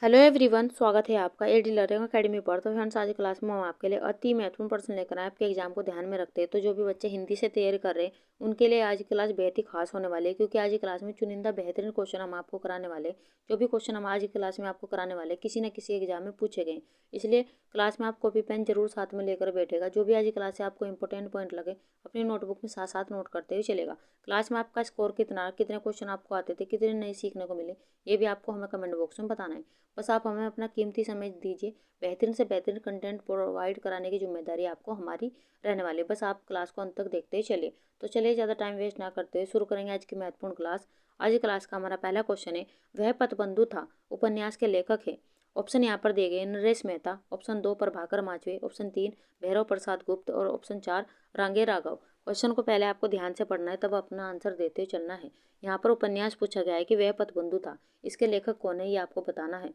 Hello everyone, स्वागत है आपका एडी लर्निंग अकेडमी पर। तो फ्रेंड्स, आज की क्लास में हम आपके लिए अति महत्वपूर्ण प्रश्न लेकर आए। आपके एग्जाम को ध्यान में रखते हैं तो जो भी बच्चे हिंदी से तैयारी कर रहे हैं उनके लिए आज की क्लास बेहद ही खास होने वाली है, क्योंकि आज की क्लास में चुनिंदा बेहतरीन क्वेश्चन हम आपको कराने वाले। जो भी क्वेश्चन हम आज की क्लास में आपको कराने वाले किसी न किसी एग्जाम में पूछे गए, इसलिए क्लास में आप कॉपी पेन जरूर साथ में लेकर बैठेगा। जो भी आज की क्लास से आपको इंपॉर्टेंट पॉइंट लगे अपनी नोटबुक में साथ साथ नोट करते हुए चलेगा। क्लास में आपका स्कोर कितना, कितने क्वेश्चन आपको आते थे, कितने नए सीखने को मिले, ये भी आपको हमें कमेंट बॉक्स में बताना है। बस आप हमें अपना कीमती समय दीजिए। बेहतरीन से बेहतरीन कंटेंट प्रोवाइड कराने की जिम्मेदारी आपको हमारी रहने वाली है। बस आप क्लास को अंत तक देखते ही चलिए। तो चलिए, ज़्यादा टाइम वेस्ट ना करते हुए शुरू करेंगे आज की महत्वपूर्ण क्लास। आज की क्लास का हमारा पहला क्वेश्चन है, वह पतबंधु था उपन्यास के लेखक है। ऑप्शन यहाँ पर दिए गए, नरेश मेहता। ऑप्शन 2 प्रभाकर माचवे। ऑप्शन 3 भैरव प्रसाद गुप्त और ऑप्शन 4 रांगे राघव। क्वेश्चन को पहले आपको ध्यान से पढ़ना है, तब अपना आंसर देते हुए चलना है। यहाँ पर उपन्यास पूछा गया है कि वह पतबंधु था, इसके लेखक कौन है ये आपको बताना है।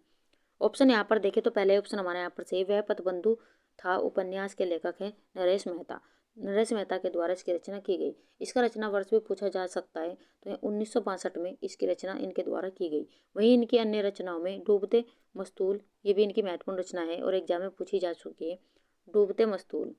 ऑप्शन यहाँ पर देखें तो पहले ऑप्शन हमारे यहाँ पर सही, वह पतबंधु था उपन्यास के लेखक हैं नरेश मेहता। नरेश मेहता के द्वारा इसकी रचना की गई। इसका रचना वर्ष भी पूछा जा सकता है, तो 1962 में इसकी रचना इनके द्वारा की गई। वहीं इनकी अन्य रचनाओं में डूबते मस्तूल, ये भी इनकी महत्वपूर्ण रचना है और एग्जाम में पूछी जा चुकी है। डूबते मस्तूल,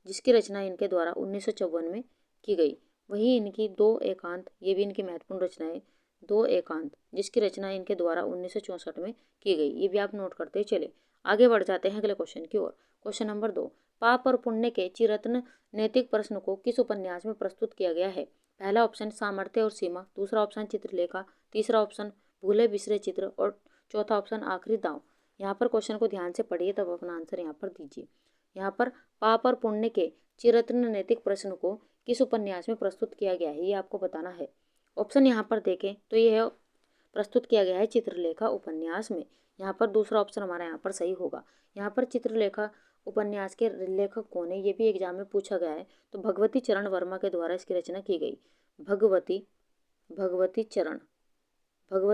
जिसकी रचना इनके द्वारा 1954 में की गई। वहीं इनकी दो एकांत, ये भी इनकी महत्वपूर्ण रचना है। दो एकांत, जिसकी रचना इनके द्वारा 1964 में की गई। ये भी आप नोट करते चले। आगे बढ़ जाते हैं अगले क्वेश्चन की ओर। क्वेश्चन नंबर 2, पाप और पुण्य के चिरत्न नैतिक प्रश्न को किस उपन्यास में प्रस्तुत किया गया है। पहला ऑप्शन सामर्थ्य और सीमा, दूसरा ऑप्शन चित्रलेखा, तीसरा ऑप्शन भूले बिसरे चित्र और चौथा ऑप्शन आखिरी दांव। यहाँ पर क्वेश्चन को ध्यान से पढ़िए, तब अपना आंसर यहाँ पर दीजिए। यहाँ पर पाप और पुण्य के चिरत्न नैतिक प्रश्न को किस उपन्यास में प्रस्तुत किया गया है ये आपको बताना है। ऑप्शन यहाँ पर देखें तो यह प्रस्तुत किया गया है चित्रलेखा उपन्यास में। यहाँ पर दूसरा ऑप्शन हमारा यहाँ पर सही होगा। यहाँ पर चित्रलेखा उपन्यास के लेखक कौन है ये भी एग्जाम में पूछा गया है, तो भगवती चरण वर्मा के द्वारा इसकी रचना की गई। भगवती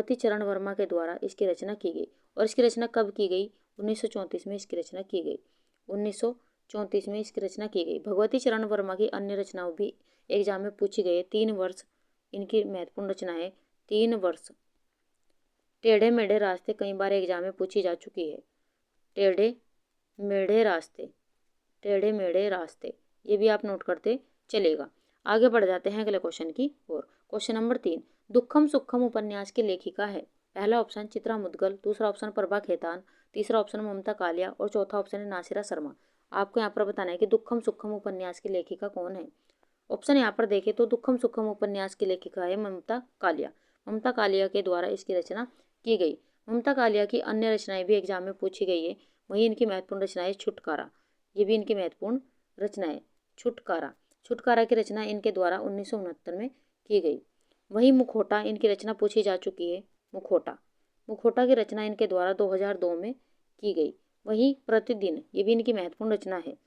चरण वर्मा के द्वारा इसकी रचना की गई। और इसकी रचना कब की गई? 1934 में इसकी रचना की गई। 1934 में इसकी रचना की गई। भगवती चरण वर्मा की अन्य रचनाओं भी एग्जाम में पूछी गई है। 3 वर्ष इनकी महत्वपूर्ण रचना है। 3 वर्ष, टेढ़े मेढ़े रास्ते कई बार एग्जाम में पूछी जा चुकी है। टेढ़े मेढ़े रास्ते, ये भी आप नोट करते चलेगा। आगे बढ़ जाते हैं अगले क्वेश्चन की ओर। क्वेश्चन नंबर 3, दुखम सुखम उपन्यास की लेखिका है। पहला ऑप्शन चित्रा मुद्गल, दूसरा ऑप्शन प्रभा खेतान, तीसरा ऑप्शन ममता कालिया और चौथा ऑप्शन है नासिरा शर्मा। आपको यहाँ पर बताना है कि दुखम सुखम उपन्यास की लेखिका कौन है। ऑप्शन यहाँ पर देखें तो दुखम सुखम उपन्यास की लेखिका है ममता कालिया। ममता कालिया के द्वारा इसकी रचना की गई। ममता कालिया की अन्य रचनाएं भी एग्जाम में पूछी गई है। वहीं इनकी महत्वपूर्ण रचना है छुटकारा, ये भी इनकी महत्वपूर्ण रचना है। छुटकारा की रचना इनके द्वारा 1969 में की गई। वहीं मुखौटा, इनकी रचना पूछी जा चुकी है। मुखौटा की रचना इनके द्वारा 2002 में की गई। वहीं प्रतिदिन, ये भी इनकी महत्वपूर्ण रचना है।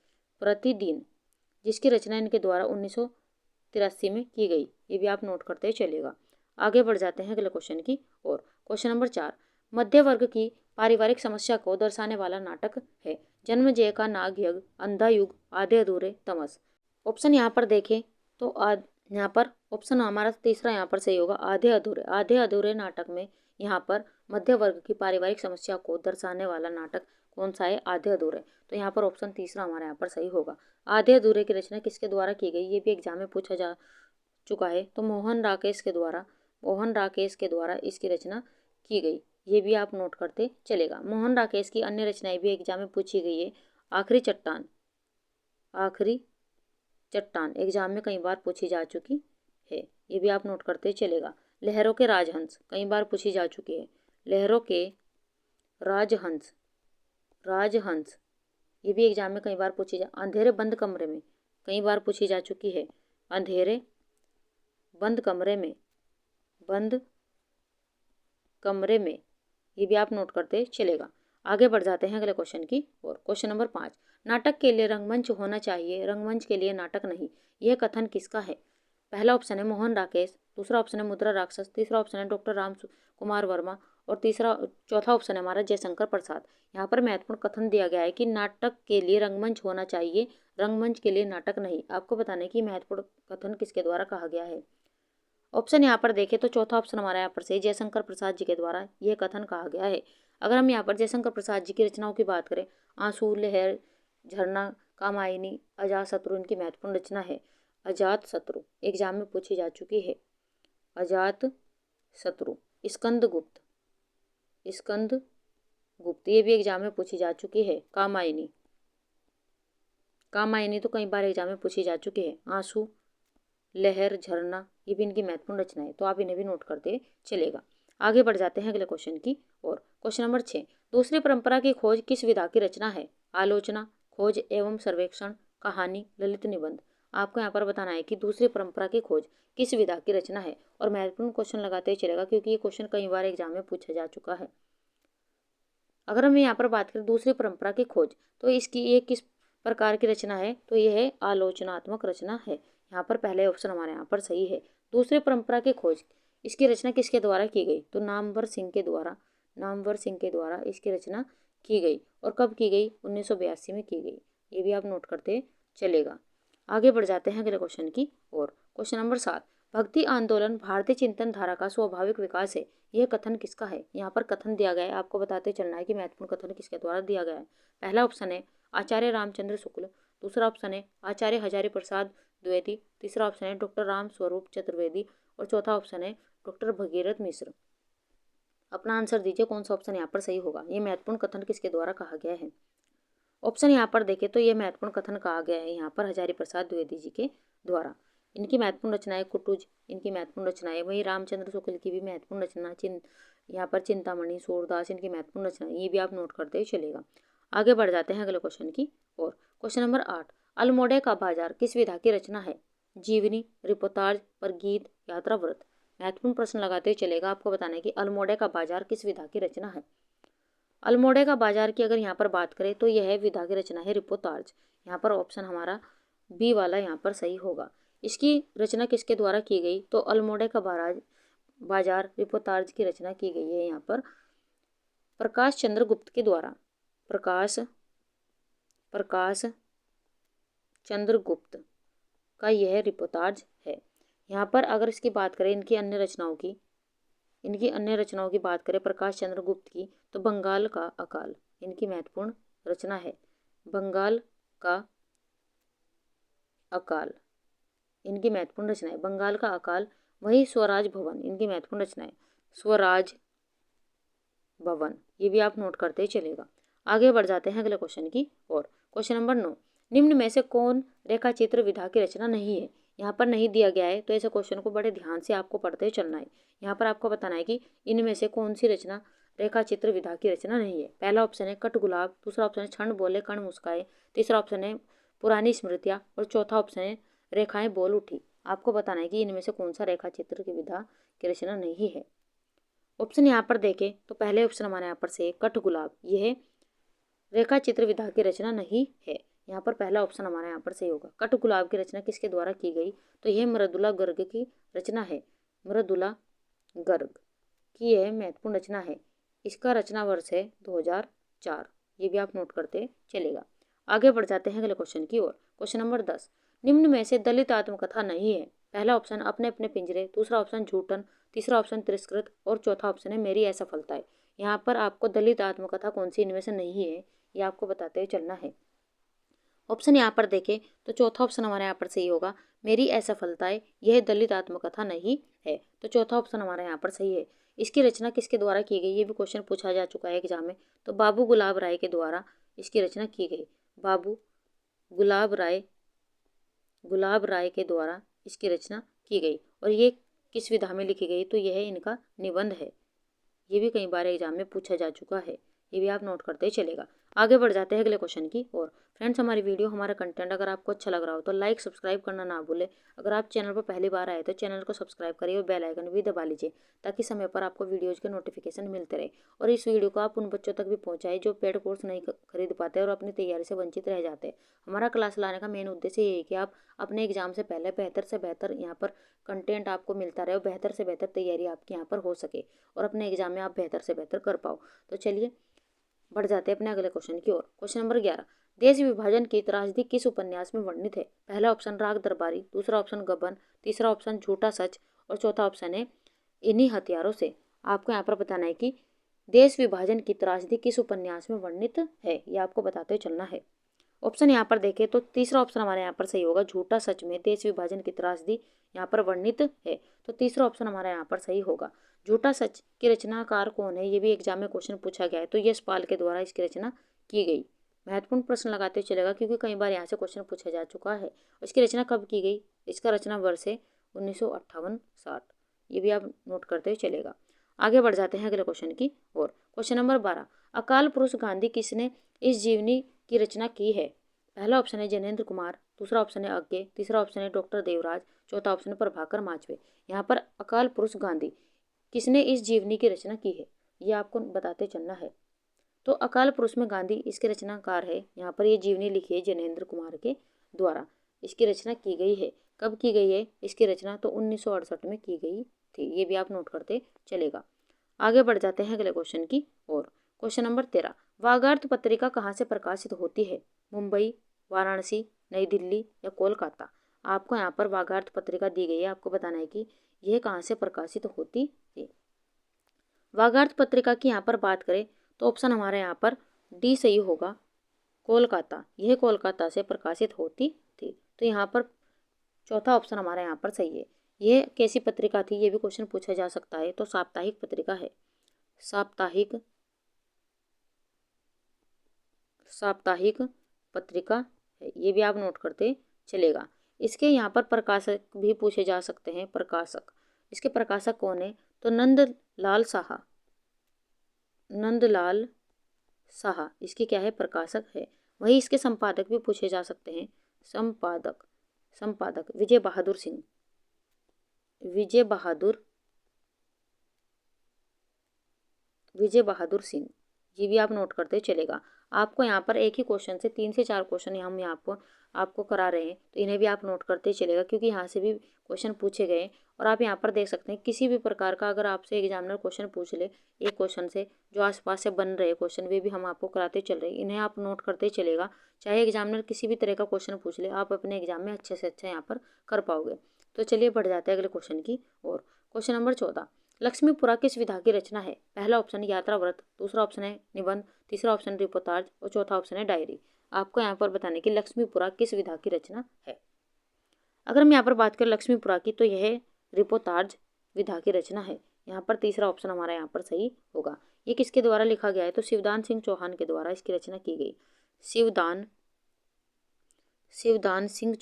प्रतिदिन, जिसकी रचना इनके द्वारा 1983 में की गई। ये भी आप नोट करते चलेगा। आगे बढ़ जाते हैं अगले क्वेश्चन की ओर। क्वेश्चन नंबर 4, मध्य वर्ग की पारिवारिक समस्या को दर्शाने वाला नाटक है। जन्मजय का नागयज्ञ, अंधा युग, आधे अधूरे, तमस। ऑप्शन यहाँ पर देखें तो यहाँ पर ऑप्शन हमारा तीसरा यहाँ पर सही होगा, आधे अधूरे नाटक में यहाँ पर मध्य वर्ग की पारिवारिक समस्या को दर्शाने वाला नाटक कौन सा है? आधे अधूरे। तो यहाँ पर ऑप्शन तीसरा हमारा यहाँ पर सही होगा। आधे अधूरे की रचना किसके द्वारा की गई, ये भी एग्जाम में पूछा जा चुका है, तो मोहन राकेश के द्वारा इसकी रचना की गई। ये भी आप नोट करते चलेगा। मोहन राकेश की अन्य रचनाएं भी एग्जाम में पूछी गई है। आखिरी चट्टान एग्जाम में कई बार पूछी जा चुकी है, ये भी आप नोट करते चलेगा। लहरों के राजहंस कई बार पूछी जा चुकी है। लहरों के राजहंस, ये भी एग्जाम में कई बार पूछी जा। अंधेरे बंद कमरे में कई बार पूछी जा चुकी है। अंधेरे बंद कमरे में, ये भी आप नोट करते चलेगा। आगे बढ़ जाते हैं अगले क्वेश्चन की ओर। क्वेश्चन नंबर 5, नाटक के लिए रंगमंच होना चाहिए, रंगमंच के लिए नाटक नहीं, यह कथन किसका है? पहला ऑप्शन है मोहन राकेश, दूसरा ऑप्शन है मुद्रा राक्षस, तीसरा ऑप्शन है डॉक्टर राम कुमार वर्मा और चौथा ऑप्शन है हमारा जयशंकर प्रसाद। यहाँ पर महत्वपूर्ण कथन दिया गया है कि नाटक के लिए रंगमंच होना चाहिए, रंगमंच के लिए नाटक नहीं। आपको बताने की महत्वपूर्ण कथन किसके द्वारा कहा गया है। ऑप्शन यहाँ पर देखें तो चौथा ऑप्शन हमारा यहाँ पर से जयशंकर प्रसाद जी के द्वारा यह कथन कहा गया है। अगर हम यहाँ पर जयशंकर प्रसाद जी की रचनाओं की बात करें, आंसू, लहर, झरना, कामायनी, अजातशत्रु इनकी महत्वपूर्ण रचना है। अजातशत्रु एग्जाम में पूछी जा चुकी है। अजातशत्रु। स्कंदगुप्त, स्कंदगुप्त ये भी एग्जाम में पूछी जा चुकी है। कामायनी, कामायनी तो कई बार एग्जाम में पूछी जा चुकी है। आंसू, लहर, झरना ये भी इनकी महत्वपूर्ण रचना है, तो आप इन्हें भी नोट करते चलेगा। आगे बढ़ जाते हैं अगले क्वेश्चन की ओर। क्वेश्चन नंबर 6, दूसरी परंपरा की खोज किस विधा की रचना है? आलोचना, खोज एवं सर्वेक्षण, कहानी, ललित निबंध। आपको यहाँ पर बताना है कि दूसरी परंपरा की खोज किस विधा की रचना है, और महत्वपूर्ण क्वेश्चन लगाते ही चलेगा क्योंकि ये क्वेश्चन कई बार एग्जाम में पूछा जा चुका है। अगर हम यहाँ पर बात करें दूसरी परंपरा की खोज, तो इसकी ये किस प्रकार की रचना है? तो यह है आलोचनात्मक रचना है। यहाँ पर पहले ऑप्शन हमारे यहाँ पर सही है। दूसरी परंपरा की खोज इसकी रचना किसके द्वारा की गई? तो नामवर सिंह के द्वारा, नामवर सिंह के द्वारा इसकी रचना की गई। और कब की गई? 1982 में की गई। ये भी आप नोट करते चलेगा। आगे बढ़ जाते हैं अगले क्वेश्चन की ओर। क्वेश्चन नंबर 7, भक्ति आंदोलन भारतीय चिंतन धारा का स्वाभाविक विकास है, यह कथन किसका है? यहाँ पर कथन दिया गया है, आपको बताते चलना है कि महत्वपूर्ण कथन किसके द्वारा दिया गया है। पहला ऑप्शन है आचार्य रामचंद्र शुक्ल, दूसरा ऑप्शन है आचार्य हजारी प्रसाद द्विवेदी, तीसरा ऑप्शन है डॉक्टर राम स्वरूप चतुर्वेदी, और चौथा ऑप्शन है डॉक्टर भगीरथ मिश्र। अपना आंसर दीजिए, कौन सा ऑप्शन यहाँ पर सही होगा? ये महत्वपूर्ण कथन किसके द्वारा कहा गया है? ऑप्शन यहाँ पर देखें तो ये महत्वपूर्ण कथन कहा गया है यहाँ पर हजारी प्रसाद द्विवेदी जी के द्वारा। इनकी महत्वपूर्ण रचनाएं कुटुज, इनकी महत्वपूर्ण रचनाएं, वहीं रामचंद्र शुक्ल की भी महत्वपूर्ण रचना यहाँ पर चिंतामणि, सूरदास इनकी महत्वपूर्ण रचना, ये भी आप नोट करते ही चलेगा। आगे बढ़ जाते हैं अगले क्वेश्चन की और। क्वेश्चन नंबर 8, अल्मोड़े का बाजार किस विधा की रचना है? जीवनी, रिपोर्टाज, पर गीत, यात्रा, व्रत। महत्वपूर्ण प्रश्न लगाते ही चलेगा। आपको बताना है कि अल्मोड़े का बाजार किस विधा की रचना है। अल्मोड़े का बाजार की अगर यहाँ पर बात करें तो यह विधा की रचना है रिपोर्टाज। यहाँ पर ऑप्शन हमारा बी वाला यहाँ पर सही होगा। इसकी रचना किसके द्वारा की गई? तो अल्मोड़े का बाजार रिपोर्टाज की रचना की गई है यहाँ पर प्रकाश चंद्र गुप्त के द्वारा। प्रकाश चंद्र गुप्त का यह रिपोर्टाज है। यहाँ पर अगर इसकी बात करें इनकी अन्य रचनाओं की बात करें प्रकाश चंद्र गुप्त की, तो बंगाल का अकाल इनकी महत्वपूर्ण रचना है। बंगाल का अकाल इनकी महत्वपूर्ण रचना है। बंगाल का अकाल, वही स्वराज भवन इनकी महत्वपूर्ण रचना है। स्वराज भवन, ये भी आप नोट करते ही चलेगा। आगे बढ़ जाते हैं अगले क्वेश्चन की और। क्वेश्चन नंबर 9, निम्न में से कौन रेखा चित्र विधा की रचना नहीं है? यहाँ पर नहीं दिया गया है, तो ऐसे क्वेश्चन को बड़े ध्यान से आपको पढ़ते चलना है। यहाँ पर आपको बताना है कि इनमें से कौन सी रचना रेखा चित्र विधा की रचना नहीं है। पहला ऑप्शन है कट गुलाब, दूसरा ऑप्शन है क्षण बोले कण मुस्काए, तीसरा ऑप्शन है पुरानी स्मृतियाँ, और चौथा ऑप्शन है रेखाएं बोल उठी। आपको बताना है कि इनमें से कौन सा रेखा चित्र की विधा की रचना नहीं है। ऑप्शन यहाँ पर देखें तो पहले ऑप्शन हमारे यहाँ पर से कट गुलाब, यह रेखा चित्र विधा की रचना नहीं है। यहाँ पर पहला ऑप्शन हमारा यहाँ पर सही होगा। कट गुलाब की रचना किसके द्वारा की गई? तो यह मृदुला गर्ग की रचना है। मृदुला गर्ग की यह महत्वपूर्ण रचना है। इसका रचना वर्ष है 2004। ये भी आप नोट करते चलेगा। आगे बढ़ जाते हैं अगले क्वेश्चन की ओर। क्वेश्चन नंबर 10, निम्न में से दलित आत्मकथा नहीं है। पहला ऑप्शन अपने अपने पिंजरे, दूसरा ऑप्शन झूठन, तीसरा ऑप्शन तिरस्कृत, और चौथा ऑप्शन है मेरी असफलता है। यहाँ पर आपको दलित आत्मकथा कौन सी इनमें से नहीं है, ये आपको बताते हुए चलना है। ऑप्शन यहाँ पर देखें तो चौथा ऑप्शन हमारे यहाँ पर सही होगा, मेरी असफलताएं यह दलित आत्मकथा नहीं है। तो चौथा ऑप्शन हमारा यहाँ पर सही है। इसकी रचना किसके द्वारा की गई? ये भी क्वेश्चन पूछा जा चुका है एग्जाम में। तो बाबू गुलाब राय के द्वारा इसकी रचना की गई। बाबू गुलाब राय के द्वारा इसकी रचना की गई। और ये किस विधा में लिखी गई? तो यह इनका निबंध है। ये भी कई बार एग्जाम में पूछा जा चुका है, ये भी आप नोट करते ही चलेगा। आगे बढ़ जाते हैं अगले क्वेश्चन की और। फ्रेंड्स, हमारी वीडियो हमारा कंटेंट अगर आपको अच्छा लग रहा हो तो लाइक सब्सक्राइब करना ना भूले। अगर आप चैनल पर पहली बार आए तो चैनल को सब्सक्राइब करिए और बेल आइकन भी दबा लीजिए, ताकि समय पर आपको वीडियोज़ के नोटिफिकेशन मिलते रहे। और इस वीडियो को आप उन बच्चों तक भी पहुँचाएं जो पेड कोर्स नहीं खरीद पाते और अपनी तैयारी से वंचित रह जाते हैं। हमारा क्लास लाने का मेन उद्देश्य ये है कि आप अपने एग्जाम से पहले बेहतर से बेहतर यहाँ पर कंटेंट आपको मिलता रहे और बेहतर से बेहतर तैयारी आपकी यहाँ पर हो सके और अपने एग्जाम में आप बेहतर से बेहतर कर पाओ। तो चलिए बढ़ जाते हैं अपने अगले क्वेश्चन की ओर। क्वेश्चन नंबर 11, देश विभाजन की त्रासदी किस उपन्यास में वर्णित है? पहला ऑप्शन राग दरबारी, दूसरा ऑप्शन गबन, तीसरा ऑप्शन झूठा सच, और चौथा ऑप्शन है इन्हीं हथियारों से। आपको यहाँ पर बताना है कि देश विभाजन की त्रासदी किस उपन्यास में वर्णित है, ये आपको बताते हुए चलना है। ऑप्शन यहाँ पर देखें तो तीसरा ऑप्शन हमारे यहाँ पर सही होगा, झूठा सच में देश विभाजन की त्रासदी यहाँ पर वर्णित है। तो तीसरा ऑप्शन हमारा यहाँ पर सही होगा। झूठा सच की रचनाकार कौन है, ये भी एग्जाम में क्वेश्चन पूछा गया है। तो यशपाल के द्वारा इसकी रचना की गई। महत्वपूर्ण प्रश्न लगाते हुए चलेगा क्योंकि कई बार यहाँ से क्वेश्चन पूछा जा चुका है। इसकी रचना कब की गई, इसका रचना वर्ष है 1958-60। ये भी आप नोट करते हुए चलेगा। आगे बढ़ जाते हैं अगले क्वेश्चन की ओर। क्वेश्चन नंबर 12, अकाल पुरुष गांधी किसने इस जीवनी की रचना की है। पहला ऑप्शन है जैनेन्द्र कुमार, दूसरा ऑप्शन है अज्ञे, तीसरा ऑप्शन है डॉक्टर देवराज, चौथा ऑप्शन है प्रभाकर माचवे। यहाँ पर अकाल पुरुष गांधी किसने इस जीवनी की रचना की है, ये आपको बताते चलना है। तो अकाल पुरुष में गांधी इसके रचनाकार है। यहाँ पर ये जीवनी लिखी है जैनेन्द्र कुमार के द्वारा। इसकी रचना की गई है। कब की गई है इसकी रचना, तो 1968 में की गई थी। ये भी आप नोट करते चलेगा। आगे बढ़ जाते हैं अगले क्वेश्चन की ओर। क्वेश्चन नंबर 13, वागार्थ पत्रिका कहाँ से प्रकाशित होती है, मुंबई, वाराणसी, नई दिल्ली या कोलकाता। आपको यहाँ पर वागार्थ पत्रिका दी गई है, आपको बताना है कि यह कहाँ से प्रकाशित होती है। वागार्थ पत्रिका की यहाँ पर बात करें तो ऑप्शन हमारे यहाँ पर डी सही होगा, कोलकाता। यह कोलकाता से प्रकाशित होती थी। तो यहाँ पर चौथा ऑप्शन हमारे यहाँ पर सही है। यह कैसी पत्रिका थी, ये भी क्वेश्चन पूछा जा सकता है। तो साप्ताहिक पत्रिका है, साप्ताहिक पत्रिका है। ये भी आप नोट करते चलेगा। इसके यहाँ पर प्रकाशक भी पूछे जा सकते हैं। प्रकाशक, इसके प्रकाशक कौन है, तो नंदलाल साहा इसकी क्या है, प्रकाशक है। वही इसके संपादक भी पूछे जा सकते हैं। संपादक विजय बहादुर सिंह, ये भी आप नोट करते चलेगा। आपको यहाँ पर एक ही क्वेश्चन से 3 से 4 क्वेश्चन हम यहाँ आपको करा रहे हैं, तो इन्हें भी आप नोट करते चलेगा क्योंकि यहाँ से भी क्वेश्चन पूछे गए। और आप यहाँ पर देख सकते हैं किसी भी प्रकार का अगर आपसे एग्जामिनर क्वेश्चन पूछ ले एक क्वेश्चन से जो आसपास से बन रहे क्वेश्चन, वे भी हम आपको कराते चल रहे हैं। इन्हें आप नोट करते चलेगा। चाहे एग्जामिनर किसी भी तरह का क्वेश्चन पूछ ले, आप अपने एग्जाम में अच्छे से अच्छा यहाँ पर कर पाओगे। तो चलिए बढ़ जाते हैं अगले क्वेश्चन की ओर। क्वेश्चन नंबर 14, लक्ष्मीपुरा किस विधा की रचना है। पहला ऑप्शन यात्रा व्रत, दूसरा ऑप्शन है निबंध, तीसरा ऑप्शन रिपोर्टाज और चौथा ऑप्शन है डायरी। आपको यहाँ पर बताने की लक्ष्मीपुरा किस विधा की रचना है। अगर हम यहाँ पर बात करें लक्ष्मीपुरा की, तो यह रिपोर्टाज विधा की रचना है। यहाँ पर तीसरा ऑप्शन हमारा यहाँ पर सही होगा। ये किसके द्वारा लिखा गया है, तो शिवदान सिंह चौहान के द्वारा इसकी रचना की गई। शिवदान सिंह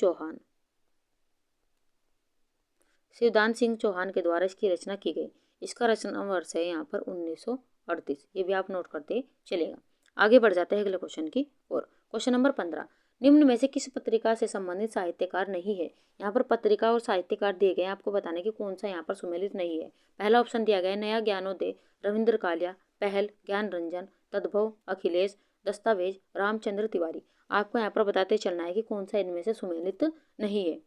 चौहान के द्वारा इसकी रचना की गई। इसका रचना वर्ष है यहाँ पर 1938। ये भी आप नोट करते चलेगा। आगे बढ़ जाते हैं अगले क्वेश्चन की ओर। क्वेश्चन नंबर 15, निम्न में से किस पत्रिका से संबंधित साहित्यकार नहीं है। यहाँ पर पत्रिका और साहित्यकार दिए गए हैं, आपको बताने की कौन सा यहाँ पर सुमेलित नहीं है। पहला ऑप्शन दिया गया है नया ज्ञानोदय, रविंद्र कालिया, पहल, ज्ञान रंजन, तद्भव, अखिलेश, दस्तावेज, रामचंद्र तिवारी। आपको यहाँ पर बताते चलना है कि कौन सा इनमें से सुमेलित नहीं है।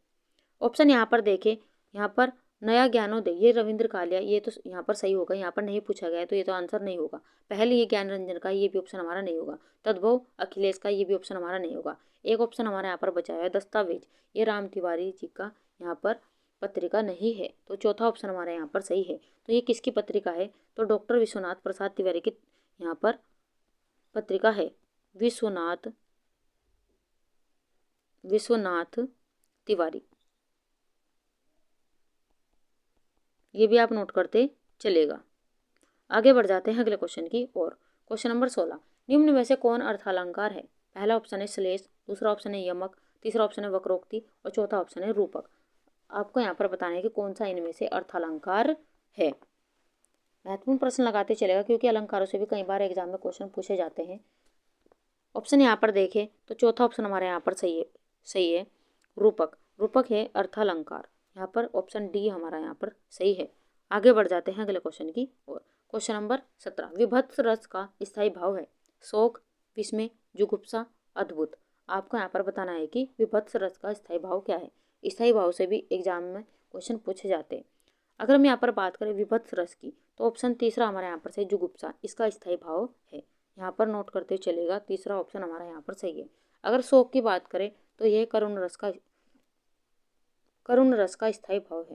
ऑप्शन यहाँ पर देखें, यहाँ पर नया ज्ञानोदय ये रविंद्र कालिया, ये तो यहाँ पर सही होगा। यहाँ पर नहीं पूछा गया तो ये तो आंसर नहीं होगा। पहले ये ज्ञान रंजन का, ये भी ऑप्शन हमारा नहीं होगा। तद्भव अखिलेश का, ये भी ऑप्शन हमारा नहीं होगा। एक ऑप्शन हमारा यहाँ पर बचा है दस्तावेज, ये राम तिवारी जी का यहाँ पर पत्रिका नहीं है। तो चौथा ऑप्शन हमारा यहाँ पर सही है। तो ये किसकी पत्रिका है, तो डॉक्टर विश्वनाथ प्रसाद तिवारी की यहाँ पर पत्रिका है। विश्वनाथ तिवारी, ये भी आप नोट करते चलेगा। आगे बढ़ जाते हैं अगले क्वेश्चन की ओर। क्वेश्चन नंबर 16, निम्न में से कौन अर्थालंकार है। पहला ऑप्शन है श्लेष, दूसरा ऑप्शन है यमक, तीसरा ऑप्शन है वक्रोक्ति और चौथा ऑप्शन है रूपक। आपको यहाँ पर बताना है कि कौन सा इनमें से अर्थालंकार है। महत्वपूर्ण प्रश्न लगाते चलेगा क्योंकि अलंकारों से भी कई बार एग्जाम में क्वेश्चन पूछे जाते हैं। ऑप्शन यहाँ पर देखें तो चौथा ऑप्शन हमारे यहाँ पर सही है रूपक है अर्थालंकार। यहाँ पर ऑप्शन डी हमारा यहाँ पर सही है। आगे बढ़ जाते हैं अगले क्वेश्चन की ओर। क्वेश्चन नंबर 17, विभत्स रस का स्थायी भाव है शोक, विस्मय, जुगुप्सा, अद्भुत। आपको यहाँ पर बताना है कि विभत्स रस का स्थायी भाव क्या है। स्थायी भाव से भी एग्जाम में क्वेश्चन पूछे जाते हैं। अगर हम यहाँ पर बात करें विभत्स रस की, तो ऑप्शन तीसरा हमारे यहाँ पर सही जुगुप्सा, इसका स्थायी भाव है। यहाँ पर नोट करते चलेगा, तीसरा ऑप्शन हमारा यहाँ पर सही है। अगर शोक की बात करें तो यह करुण रस का स्थायी भाव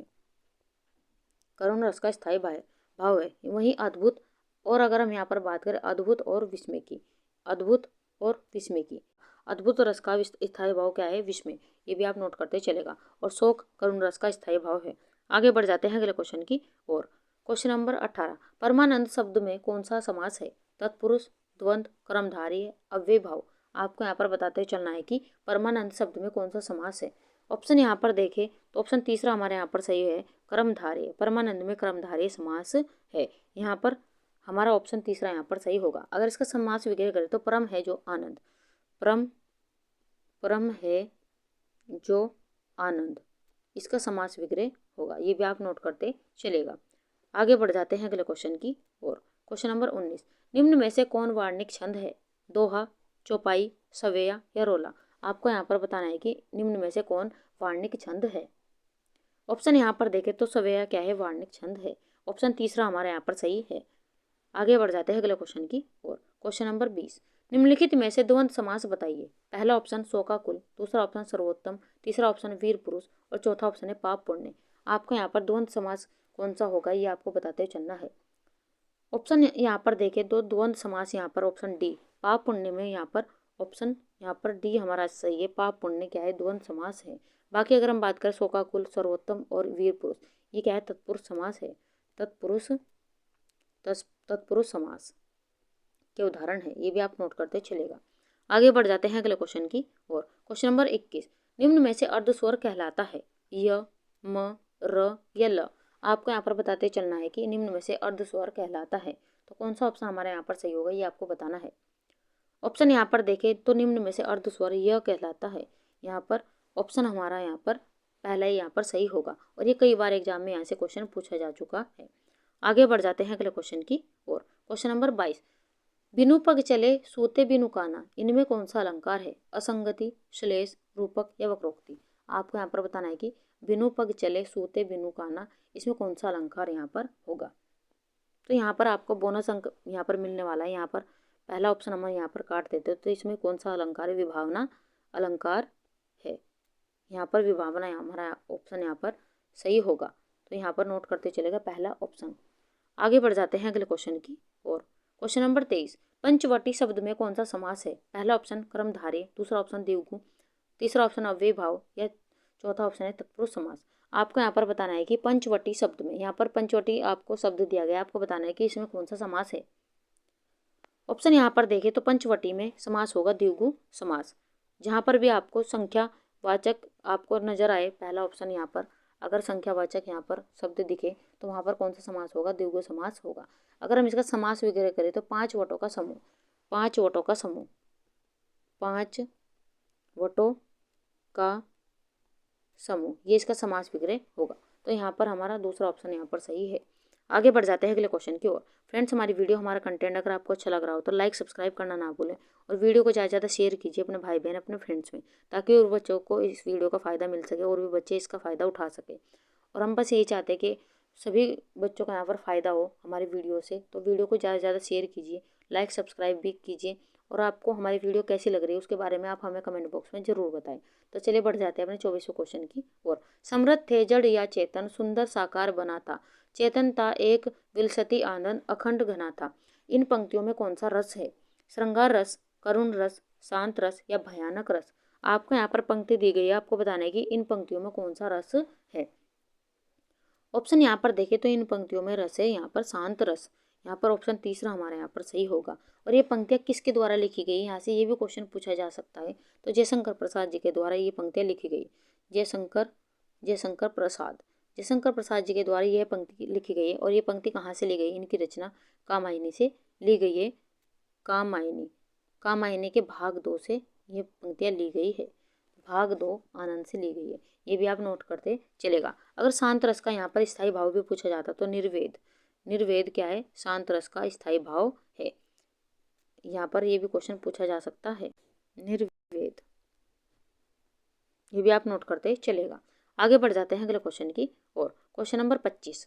है। वहीं अद्भुत और अगर हम यहाँ पर बात करें अद्भुत और विस्मय की, अद्भुत और विस्मय की, अद्भुत रस का स्थायी भाव क्या है? विस्मय। ये भी आप नोट करते चलेगा। और शोक करुण रस का स्थायी भाव है। आगे बढ़ जाते हैं अगले क्वेश्चन की ओर। क्वेश्चन नंबर 18, परमानंद शब्द में कौन सा समास है? तत्पुरुष, द्वंद्व, कर्मधारय, अव्यय भाव। आपको यहाँ पर बताते चलना है कि परमानंद शब्द में कौन सा समास है। ऑप्शन यहाँ पर देखें तो ऑप्शन तीसरा हमारे यहाँ पर सही है, कर्मधारय। परमानंद में कर्मधारय समास है। यहाँ पर हमारा ऑप्शन तीसरा यहाँ पर सही होगा। अगर इसका समास विग्रह करें तो परम है जो आनंद, परम है जो आनंद, इसका समास विग्रह होगा। ये भी आप नोट करते चलेगा। आगे बढ़ जाते हैं अगले क्वेश्चन की ओर। क्वेश्चन नंबर 19, निम्न में से कौन वार्णिक छंद है? दोहा, चौपाई, सवेया या रोला। आपको यहाँ पर बताना है कि निम्न में से कौन वार्णिक छंद है। ऑप्शन यहाँ पर देखें तो सवेया क्या है? वार्णिक छंद है। ऑप्शन तीसरा हमारे यहाँ पर सही है। आगे बढ़ जाते हैं अगले क्वेश्चन की ओर। क्वेश्चन नंबर 20, निम्नलिखित में से द्वंद्व समास बताइए। पहला ऑप्शन शोकाकुल, दूसरा ऑप्शन सर्वोत्तम, तीसरा ऑप्शन वीर पुरुष और चौथा ऑप्शन है पाप पुण्य। आपको यहाँ पर द्वंद्व समास कौन सा होगा ये आपको बताते चलना है। ऑप्शन यहाँ पर देखें तो द्वंद्व समास यहाँ पर ऑप्शन डी, पाप पुण्य में यहाँ पर ऑप्शन यहाँ पर डी हमारा सही है। पाप पुण्य क्या है? द्वंद्व समास है। बाकी अगर हम बात करें शोकाकुल, सर्वोत्तम और वीर पुरुष, ये क्या है? तत्पुरुष समास है। तत्पुरुष समास के उदाहरण है। ये भी आप नोट करते चलेगा। आगे बढ़ जाते हैं अगले क्वेश्चन की ओर। क्वेश्चन नंबर 21, निम्न में से अर्ध स्वर कहलाता है? य, म, र या ल। आपको यहाँ पर बताते चलना है कि निम्न में से अर्ध स्वर कहलाता है। तो कौन सा ऑप्शन हमारे यहाँ पर सही होगा ये आपको बताना है। ऑप्शन यहाँ पर देखें तो निम्न में से अर्ध स्वर य कहलाता है। यहाँ पर ऑप्शन हमारा यहाँ पर पहला ही यहाँ पर सही होगा। और ये कई बार एग्जाम में यहाँ से क्वेश्चन पूछा जा चुका है। आगे बढ़ जाते हैं अगले क्वेश्चन की ओर। क्वेश्चन नंबर 22, बिनु पग चले सूते बिनु काना, इनमें कौन सा अलंकार है? असंगति, श्लेष, रूपक या वक्रोक्ति। आपको यहाँ पर बताना है कि बिनु पग चले सूते बिनु काना, इसमें कौन सा अलंकार यहाँ पर होगा। तो यहाँ पर आपको बोनस अंक यहाँ पर मिलने वाला है। यहाँ पर पहला ऑप्शन हम यहाँ पर काट देते हो तो इसमें कौन सा अलंकार है? विभावना अलंकार है। यहाँ पर विभावना हमारा ऑप्शन यहाँ पर सही होगा। तो यहाँ पर नोट करते चलेगा पहला ऑप्शन। आगे बढ़ जाते हैं अगले क्वेश्चन की ओर। क्वेश्चन नंबर 23, पंचवटी शब्द में कौन सा समास है? पहला ऑप्शन कर्मधारय, दूसरा ऑप्शन द्विगु, तीसरा ऑप्शन अव्यय भाव या चौथा ऑप्शन है तत्पुरुष समास। आपको यहाँ पर बताना है कि पंचवटी शब्द में, यहाँ पर पंचवटी आपको शब्द दिया गया, आपको बताना है कि इसमें कौन सा समास है। ऑप्शन यहाँ पर देखें तो पंचवटी में समास होगा द्विगु समास। जहाँ पर भी आपको संख्यावाचक आपको नजर आए, पहला ऑप्शन यहाँ पर अगर संख्यावाचक यहाँ पर शब्द दिखे तो वहाँ पर कौन सा समास होगा? द्विगु समास होगा। अगर हम इसका समास वगैरह करें तो 5 वटों का समूह, 5 वटों का समूह, 5 वटों का समूह, ये इसका समास विग्रह होगा। तो यहाँ पर हमारा दूसरा ऑप्शन यहाँ पर सही है। आगे बढ़ जाते हैं अगले क्वेश्चन की ओर। फ्रेंड्स, हमारी वीडियो, हमारा कंटेंट अगर आपको अच्छा लग रहा हो तो लाइक सब्सक्राइब करना ना भूलें और वीडियो को ज़्यादा ज़्यादा शेयर कीजिए अपने भाई बहन, अपने फ्रेंड्स में, ताकि और बच्चों को इस वीडियो का फ़ायदा मिल सके और भी बच्चे इसका फ़ायदा उठा सके। और हम बस यही चाहते हैं कि सभी बच्चों का यहाँ पर फ़ायदा हो हमारी वीडियो से। तो वीडियो को ज़्यादा से ज़्यादा शेयर कीजिए, लाइक सब्सक्राइब भी कीजिए और आपको हमारी वीडियो कैसी लग रही है उसके बारे में आप हमें कमेंट बॉक्स में ज़रूर बताएं। तो चलिए बढ़ जाते हैं अपने 24वें क्वेश्चन की ओर। समृद्ध थे जड़ या चेतन, सुंदर साकार बना था, चेतनता एक विलसती आनंद अखंड घना था। इन पंक्तियों में कौन सा रस है? श्रृंगार रस, करुण रस, शांत रस या भयानक रस। आपको यहाँ पर पंक्ति दी गई है, आपको बताना है कि इन पंक्तियों में कौन सा रस है। ऑप्शन यहाँ पर देखें तो इन पंक्तियों में रस है यहाँ पर शांत रस। यहाँ पर ऑप्शन तीसरा हमारा यहाँ पर सही होगा। और ये पंक्तियाँ किसके द्वारा लिखी गई? यहाँ से ये भी क्वेश्चन पूछा जा सकता है। तो जयशंकर प्रसाद जी के द्वारा ये पंक्तियाँ लिखी गई। जयशंकर प्रसाद जी के द्वारा यह पंक्ति लिखी गई है। और ये पंक्ति कहाँ से ली गई? इनकी रचना कामायनी से ली गई है। कामायनी के भाग 2 से ये पंक्तियाँ ली गई है। भाग 2 आनंद से ली गई है। ये भी आप नोट करते चलेगा। अगर शांत रस का यहाँ पर स्थायी भाव भी पूछा जाता तो निर्वेद क्या है? शांत रस का स्थायी भाव है। यहाँ पर ये भी क्वेश्चन पूछा जा सकता है, निर्वेद। ये भी आप नोट करते चलेगा। आगे बढ़ जाते हैं अगले क्वेश्चन की ओर। क्वेश्चन नंबर 25,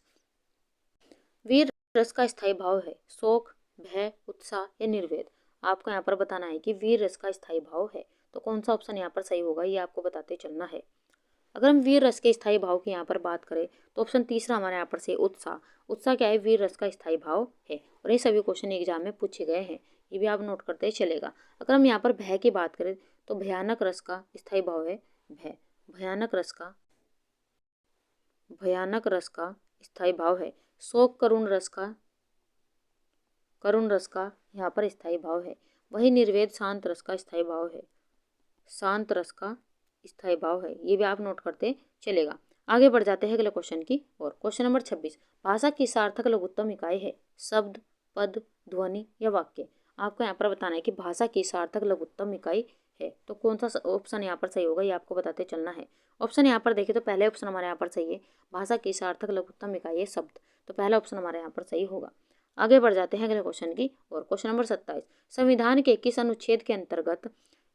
वीर रस का स्थायी भाव है शोक, भय, उत्साह या निर्वेद। आपको यहाँ पर बताना है कि वीर रस का स्थायी भाव है। तो कौन सा ऑप्शन यहाँ पर सही होगा ये आपको बताते चलना है। अगर हम वीर रस के स्थायी भाव की यहाँ पर बात करें तो ऑप्शन तीसरा हमारे यहाँ पर से उत्साह। उत्साह क्या है? वीर रस का स्थायी भाव है। और ये सभी क्वेश्चन एग्जाम में पूछे गए हैं, ये भी आप नोट करते चलेगा। अगर हम यहाँ पर भय की बात करें तो भयानक रस का स्थायी भाव है भय। भयानक रस का स्थायी भाव है। शोक करुण रस का यहाँ पर स्थायी भाव है। वही निर्वेद शांत रस का स्थायी भाव है। शांत रस का स्थायी भाव है, ये भी आप नोट करते चलेगा। आगे बढ़ जाते हैं अगले क्वेश्चन की और। क्वेश्चन नंबर 26, भाषा की सार्थक लघुत्तम इकाई है शब्द, पद, ध्वनि या वाक्य। आपको यहाँ पर बताना है कि भाषा की सार्थक लघुत्तम इकाई है, तो कौन सा ऑप्शन यहाँ पर सही होगा, ये आपको बताते चलना है। ऑप्शन यहाँ पर देखें तो पहले ऑप्शन हमारे यहाँ पर सही है, भाषा की सार्थक लघुत्तम इकाई है शब्द, तो पहला ऑप्शन हमारे यहाँ पर सही होगा। आगे बढ़ जाते हैं अगले क्वेश्चन की और। क्वेश्चन नंबर 27, संविधान के किस अनुच्छेद के अंतर्गत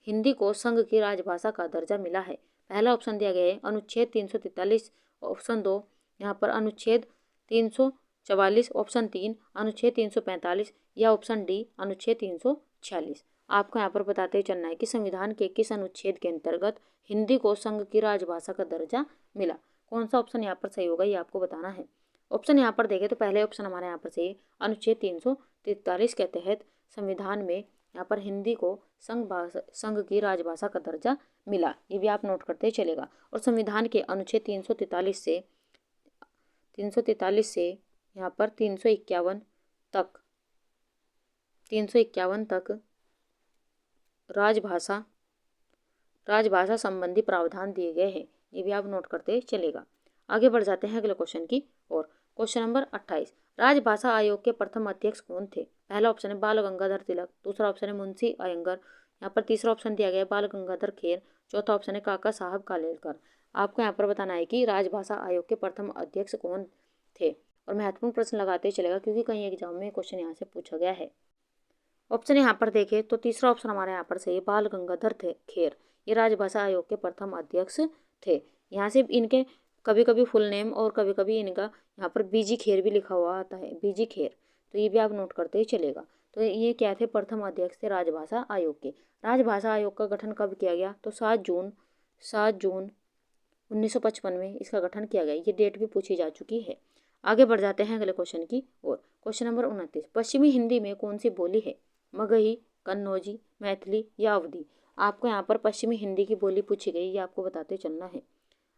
हिंदी को संघ की राजभाषा का दर्जा मिला है? पहला ऑप्शन दिया गया है अनुच्छेद 343, ऑप्शन 2 यहाँ पर अनुच्छेद 344, ऑप्शन 3 अनुच्छेद 345 या ऑप्शन डी अनुच्छेद 346। आपको यहाँ पर बताते चलना है कि संविधान के किस अनुच्छेद के अंतर्गत हिंदी को संघ की राजभाषा का दर्जा मिला। कौन सा ऑप्शन यहाँ पर सही होगा, ये आपको बताना है। ऑप्शन यहाँ पर देखें तो पहले ऑप्शन हमारे यहाँ पर सही है, अनुच्छेद 343 के तहत संविधान में यहाँ पर हिंदी को संघ की राजभाषा का दर्जा मिला, ये भी आप नोट करते चलेगा। और संविधान के अनुच्छेद 343 से यहाँ पर 351 तक राजभाषा संबंधी प्रावधान दिए गए हैं, ये भी आप नोट करते चलेगा। आगे बढ़ जाते हैं अगले क्वेश्चन की और। क्वेश्चन नंबर 28, राजभाषा आयोग के प्रथम अध्यक्ष कौन थे? पहला ऑप्शन है बाल गंगाधर तिलक, दूसरा ऑप्शन है मुंशी अयंगर, यहाँ पर तीसरा ऑप्शन दिया गया है बाल गंगाधर खेर, चौथा ऑप्शन है काका साहब कालेलकर। आपको यहाँ पर बताना है कि राजभाषा आयोग के प्रथम अध्यक्ष कौन थे, और महत्वपूर्ण प्रश्न लगाते चलेगा क्योंकि कई एग्जाम में क्वेश्चन यहाँ से पूछा गया है। ऑप्शन यहाँ पर देखें तो तीसरा ऑप्शन हमारे यहाँ पर सही, बाल गंगाधर खेर, ये राजभाषा आयोग के प्रथम अध्यक्ष थे। यहाँ से इनके कभी कभी फुल नेम और कभी कभी इनका यहाँ पर बीजी खेर भी लिखा हुआ आता है, बीजी खेर, तो ये भी आप नोट करते ही चलेगा। तो ये क्या थे? प्रथम अध्यक्ष थे राजभाषा आयोग के। राजभाषा आयोग का गठन कब किया गया? तो 7 जून 1955 में इसका गठन किया गया, ये डेट भी पूछी जा चुकी है। आगे बढ़ जाते हैं अगले क्वेश्चन की और। क्वेश्चन नंबर 29, पश्चिमी हिंदी में कौन सी बोली है? मगही, कन्नौजी, मैथिली या अवधी। आपको यहाँ पर पश्चिमी हिंदी की बोली पूछी गई, ये आपको बताते चलना है।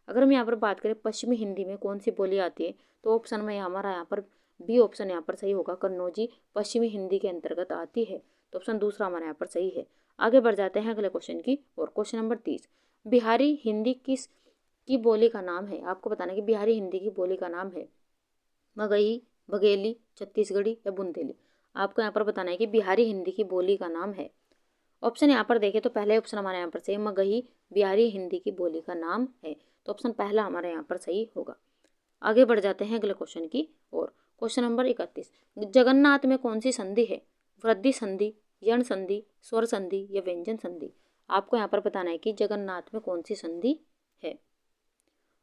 अगर हम यहाँ पर बात करें पश्चिमी हिंदी में कौन सी बोली आती है, तो ऑप्शन में हमारा यहाँ पर बी ऑप्शन यहाँ पर सही होगा, कन्नौजी पश्चिमी हिंदी के अंतर्गत आती है, तो ऑप्शन दूसरा हमारे यहाँ पर सही है। आगे बढ़ जाते हैं अगले क्वेश्चन की और। क्वेश्चन नंबर 30, बिहारी हिंदी किस की बोली का नाम है? आपको बताना है कि बिहारी हिंदी की बोली का नाम है मगही, बघेली, छत्तीसगढ़ी या बुंदेली। आपको यहाँ पर बताना है कि बिहारी हिंदी की बोली का नाम है। ऑप्शन यहाँ पर देखें तो पहले ऑप्शन हमारे यहाँ पर सही, मगही बिहारी हिंदी की बोली का नाम है, तो ऑप्शन पहला हमारे यहाँ पर सही होगा। आगे बढ़ जाते हैं अगले क्वेश्चन की और। क्वेश्चन नंबर 31, जगन्नाथ में कौन सी संधि है? वृद्धि संधि, यण संधि, स्वर संधि या व्यंजन संधि। आपको यहाँ पर बताना है कि जगन्नाथ में कौन सी संधि है।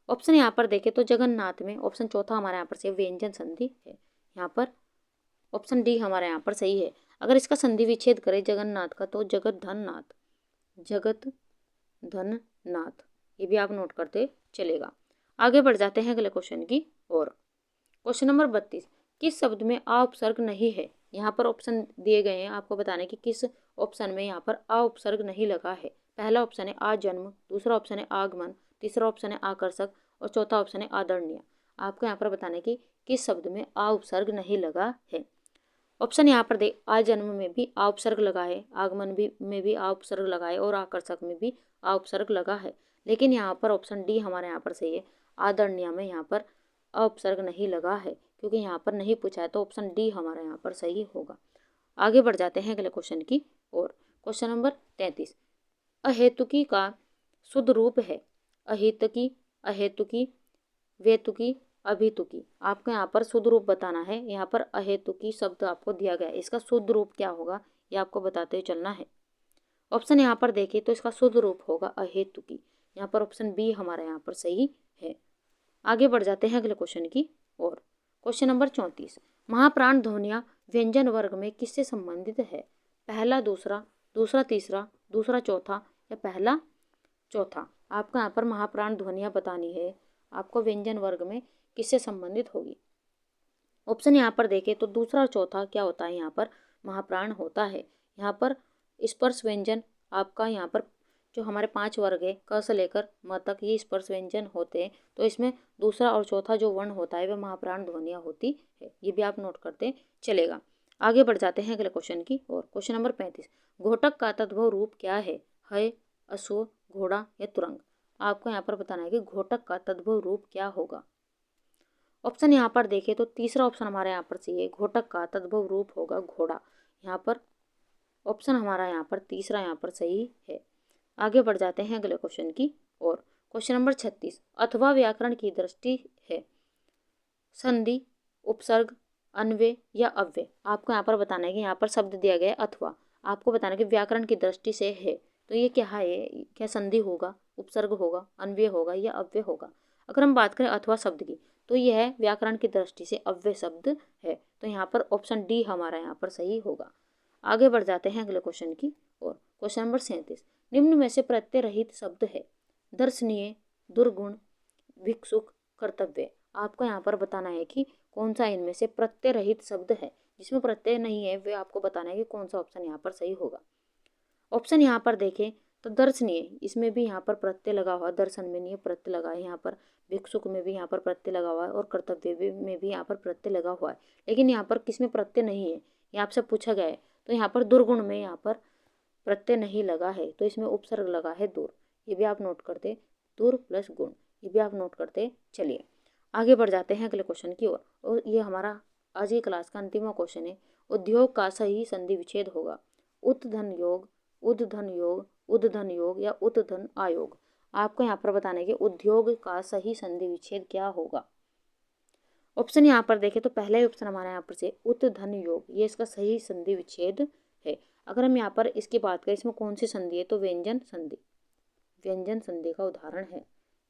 ऑप्शन यहाँ पर देखें तो जगन्नाथ में ऑप्शन चौथा हमारे यहाँ पर सही, व्यंजन संधि है। यहाँ पर ऑप्शन डी हमारे यहाँ पर सही है। अगर इसका संधि विच्छेद करें जगन्नाथ का तो जगत धन नाथ, ये भी आप नोट करते चलेगा। आगे बढ़ जाते हैं अगले क्वेश्चन की और। क्वेश्चन नंबर 32, किस शब्द में आ उपसर्ग नहीं है? यहाँ पर ऑप्शन दिए गए हैं, आपको बताना है कि किस ऑप्शन में यहाँ पर आ उपसर्ग नहीं लगा है। पहला ऑप्शन है आजन्म, दूसरा ऑप्शन है आगमन, तीसरा ऑप्शन है आकर्षक और चौथा ऑप्शन है आदरणीय। आपको यहाँ पर बताना है कि किस शब्द में आ उपसर्ग नहीं लगा है। ऑप्शन यहाँ पर दे, आजन्म में भी आ उपसर्ग लगा है, आगमन में भी आ उपसर्ग लगा है और आकर्षक में भी आ उपसर्ग लगा है, लेकिन यहाँ पर ऑप्शन डी हमारे यहाँ पर सही है, आदरणीय में यहाँ पर आ उपसर्ग नहीं लगा है, क्योंकि यहाँ पर नहीं पूछा है, तो ऑप्शन डी हमारे यहाँ पर सही होगा। आगे बढ़ जाते हैं अगले क्वेश्चन की और। क्वेश्चन नंबर 33, अहेतुकी का शुद्ध रूप है अहितकी, अहेतुकी, वेतुकी, अभितुकी। आपको यहाँ पर शुद्ध रूप बताना है। यहाँ पर अहेतुकी शब्द आपको दिया गया है, इसका शुद्ध रूप क्या होगा ये आपको बताते चलना है। ऑप्शन यहाँ पर देखिए तो इसका शुद्ध रूप होगा अहेतुकी, यहाँ पर ऑप्शन बी हमारा यहाँ पर सही है। आगे बढ़ जाते हैं अगले क्वेश्चन की और। क्वेश्चन नंबर 34, महाप्राण ध्वनियाँ व्यंजन वर्ग में किससे संबंधित है? पहला दूसरा, दूसरा तीसरा, दूसरा चौथा या पहला चौथा। आपको यहाँ पर महाप्राण ध्वनियाँ बतानी है, आपको व्यंजन वर्ग में किससे संबंधित होगी। ऑप्शन यहाँ पर देखें तो दूसरा और चौथा क्या होता है, यहाँ पर महाप्राण होता है। यहाँ पर स्पर्श व्यंजन आपका यहाँ पर जो हमारे 5 वर्ग है क से लेकर म तक ये स्पर्श व्यंजन होते हैं, तो इसमें दूसरा और चौथा जो वर्ण होता है वह महाप्राण ध्वनियाँ होती है। ये भी आप नोट करते चलेगा। आगे बढ़ जाते हैं अगले क्वेश्चन की और। क्वेश्चन नंबर 35, घोटक का तद्भव रूप क्या है अश्व, घोड़ा या तुरंग। आपको यहाँ पर बताना है कि घोटक का तद्भव रूप क्या होगा। ऑप्शन यहाँ पर देखें तो तीसरा ऑप्शन हमारे यहाँ पर चाहिए, घोटक का तद्भव रूप होगा घोड़ा। यहाँ पर ऑप्शन हमारा यहाँ पर तीसरा यहाँ पर सही है। आगे बढ़ जाते हैं अगले क्वेश्चन की और। क्वेश्चन नंबर 36, अथवा व्याकरण की दृष्टि है संधि, उपसर्ग, अन्वय या अव्यय। आपको यहाँ पर बताना है कि यहाँ पर शब्द दिया गया है अथवा, आपको बताना है कि व्याकरण की दृष्टि से है तो ये क्या है, क्या संधि होगा, उपसर्ग होगा, अन्वय होगा या अव्यय होगा। अगर हम बात करें अथवा शब्द की तो यह व्याकरण की दृष्टि से अव्यय शब्द है, तो यहाँ पर ऑप्शन डी हमारा यहाँ पर सही होगा। आगे बढ़ जाते हैं अगले क्वेश्चन की और। क्वेश्चन नंबर 37, निम्न में से प्रत्यय रहित शब्द है दर्शनीय, दुर्गुण, भिक्षुक, कर्तव्य। आपको यहाँ पर बताना है कि कौन सा इनमें से प्रत्यय रहित शब्द है, जिसमें प्रत्यय नहीं है वे आपको बताना है कि कौन सा ऑप्शन यहाँ पर सही होगा। ऑप्शन यहाँ पर देखें तो दर्शनीय, इसमें भी यहाँ पर प्रत्यय लगा हुआ, दर्शन में नहीं प्रत्यय लगा है यहाँ पर, भिक्षुक में भी यहाँ पर प्रत्यय लगा हुआ है और कर्तव्य में भी यहाँ पर प्रत्यय लगा हुआ है। लेकिन यहाँ पर किसमें प्रत्यय नहीं है ये आपसे पूछा गया है, तो यहाँ पर दुर्गुण में यहाँ पर प्रत्यय नहीं लगा है, तो इसमें उपसर्ग लगा है दूर। ये भी आप नोट करते, दूर प्लस गुण, ये भी आप नोट करते चलिए। आगे बढ़ जाते हैं अगले क्वेश्चन की ओर और ये हमारा आज की क्लास का अंतिम क्वेश्चन है, उद्योग का सही संधि विच्छेद होगा उत्धन योग, उद्धन योग, उद्धन योग या उत्धन आयोग। आपको यहाँ पर बताना है कि उद्योग का सही संधि विच्छेद क्या होगा। ऑप्शन यहाँ पर देखें तो पहला ही ऑप्शन हमारा यहाँ पर से उत्धन योग, ये इसका सही संधि विच्छेद है। अगर हम यहाँ पर इसकी बात करें इसमें कौन सी संधि है तो व्यंजन संधि, व्यंजन संधि का उदाहरण है,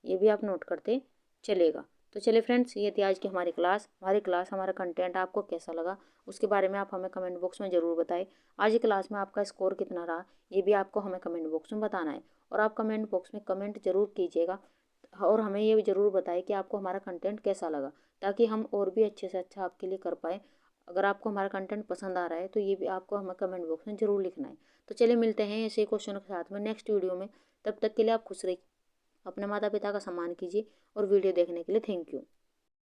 ये भी आप नोट करते चलेगा। तो चलिए फ्रेंड्स, ये थी आज की हमारी क्लास। हमारा कंटेंट आपको कैसा लगा उसके बारे में आप हमें कमेंट बॉक्स में ज़रूर बताएं। आज की क्लास में आपका स्कोर कितना रहा ये भी आपको हमें कमेंट बॉक्स में बताना है और आप कमेंट बॉक्स में कमेंट जरूर कीजिएगा और हमें ये भी ज़रूर बताएं कि आपको हमारा कंटेंट कैसा लगा, ताकि हम और भी अच्छे से अच्छा आपके लिए कर पाएँ। अगर आपको हमारा कंटेंट पसंद आ रहा है तो ये भी आपको हमें कमेंट बॉक्स में ज़रूर लिखना है। तो चलिए मिलते हैं ऐसे क्वेश्चनों के साथ में नेक्स्ट वीडियो में। तब तक के लिए आप खुश रहिए, अपने माता पिता का सम्मान कीजिए और वीडियो देखने के लिए थैंक यू।